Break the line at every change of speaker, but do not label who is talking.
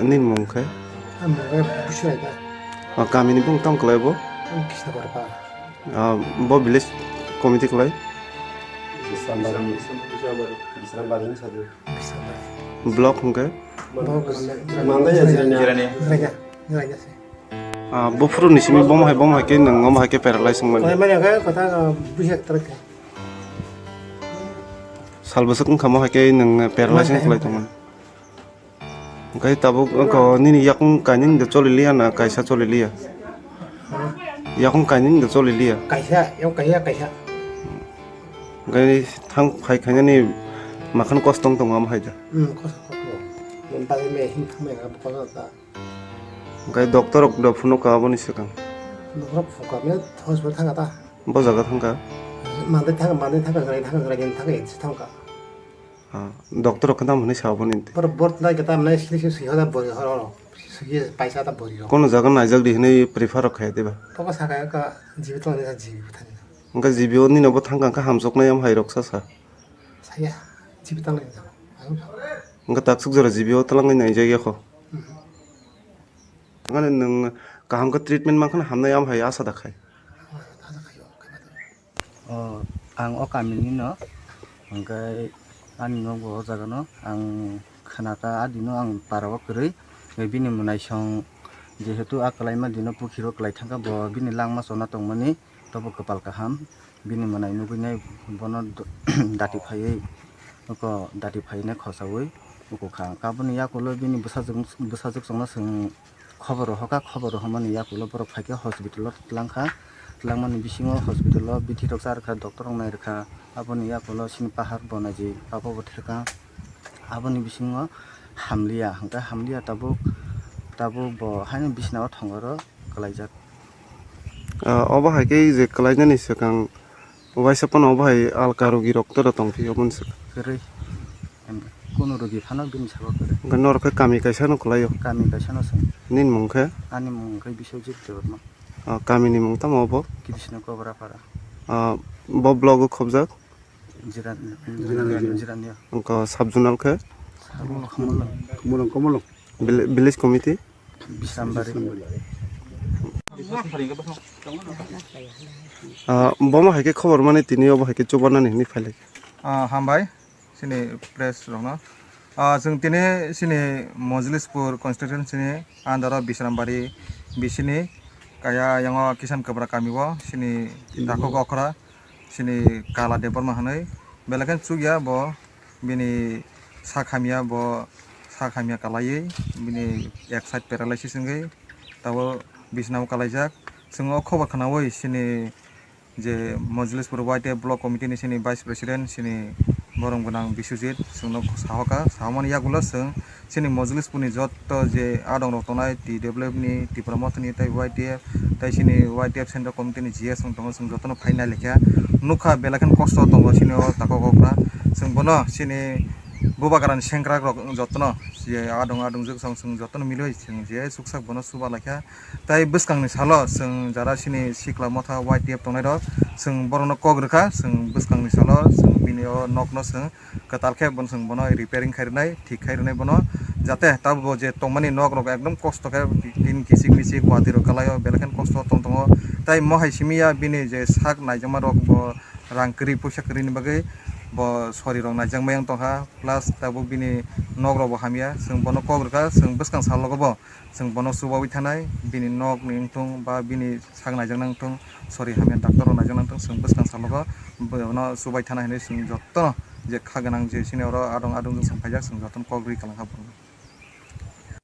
nin mungkai
Ambil busur aja.
kami ni pun tong kelai bo
Kisah berapa?
bo village committee kelai
Kisah
block mungkai
Manda ya jiranya. Jiranya sih.
bo furu ni simi bom hai ke nang ngom hai ke paralyze
Kalau
ngman
mana kayak kota busur terus.
sal besok kamu hai ke nang paralyze kelai tong Kai tabu ko nini yakung kanin de choli lia na kaisa choli lia. Yakung kanin de choli lia.
Kaisa, yang kaisa.
Kai thang phai khanya ni makan kostong tong am haida.
Kos. Mempat ini hingga mereka berkata.
Kai doktor ok do phuno ka boni sekang.
Nomor fokusnya hospital tangga ta.
Bo jaga thangka.
Manda tangga kerajaan tangga itu tangga.
Doktor ok nam hni saboni.
Per bord na kita mana sih ada bori horo. Sih paisa ada bori.
Kono jaga najak di hni prefer ok hai deba.
Pokok saya ka jiwit orang jiwit.
Engka jibio ni no bo thangka ka hamsok na yam hai roksa sa.
Saya jiwit orang itu.
Engka taksuk jara jibio talang nai jagi ko. Ngane nang kaham ka treatment makan hamna yam hai asa dakhai.
Ang kami no angkai ani nggo jagano ang khanaka adino ang parawa kरै bini munai song jehetu akalai ma dino pukhiro klai thangka bo bini langma sona tongmani tobo kepal kaham bini munai nuginai bono dati phai ko dati phai ne khosawi uko kha kabuni yakulo bini busajuk songna sing khobor homani yakulo borok phaike hospital langkha langmani bisingo hospital bithi roksar kha doctor ngai rakha aboni yakulo sin pahar bonaji abo botheka aboni bisingo hamlia hangka hamlia tabu bo haine bisnawa thongoro kalaijak
Oba hai ke je kalai na ni sekang obai sapan oba hai alka rogi rokto da tong thi obon sek.
kरै kono rogi phano bini sabo kरै
Ganor ka kami kaisa no kalayo.
kami kaisano sing
Nin mungkai
ani mungkai bisojit debatma
kami ni mung tam obo.
kidisna kobra para
Bo blog khobjak
jiran ya
engka subjonal ke
komolong
village committee
bisambari
boma hai ke khobor mane tini obo hai ke chobana ni phale
हामबाय सिनि प्रेस रंनो जों दिनै सिनि मजलिसपुर कन्स्टिट्युएन्सिनि आन्दाराव बिश्रामबारि बिसिनि काया यांगो किसान कब्रा कामिगो सिनि दाखो गखरा सिनि काला देबर माहनै बेलाखेन चुगिया बो बिनि साखामिया कालायै बिनि एक साइड पेरालाइसिस ngै ताबो बिसनाव कालाइजाक जोङो खबर खानावै सिनि जे मजलिसपुर वाइटे ब्लक कमिटिनि सिनि भाइस प्रेसिडेन्ट सिनि बरम गोनां बिश्वजित जोंनो साहका साहमानि यागुलो जों सिनि मजलिसपुरनि जत जे आदं रतनाय टिडब्लिउनि टिप्रमथनि ताइ वाइटिएफ ताइ सिनि वाइटिएफ सेन्ट्रेल कमिटिनि जिएस दङ जों जतनो फाइना लेखा नुखा बेलाखेन खस्थ दङ सिनि ताको गखरा जों बनो सिनि बुबागारानि सेंग्रा जतनो जे आदं जों जतनो मिलै जों जे सुखसाक बनो सुबा लेखा ताइ बसकांनि साल जों जारा सिनि सिक्ला मथा वाइटिएफ दंनाय दं जों बरनो कग्रखा जों बसकांनि साल जों बिनि नकनो जों कतालखे बन जों बनो रिपेयरिंग खायरनाय ठीक खायरनाय बनो जाते ताबो जे तंमानि नक रक एकदम कष्ट के दिन किसिक मिसिक गुवाहाटी रो कलायो बेलखेन कष्ट दङ ताइ महाय सिमिया बिनि जे साक नायजमा रक बो रांकरि पैसा करिनि बागै बो सरि रं नायजमायां तहा प्लास ताबो बिनि नगरबो हामिया जों बनो कग्रखा जों बसकां सालगबो जों बनो सुबावि थानाय बिनि नक निंथुं बा बिनि साग नायजों नांथुं सरि हामिया डाक्टर नायजों नांथुं जों बसकां सालगो बनो सुबाय थानाय जों जत्त जे खागोनां जे सिनियर आदं जों संफायजा जों जत्त कग्रि खालामखाबो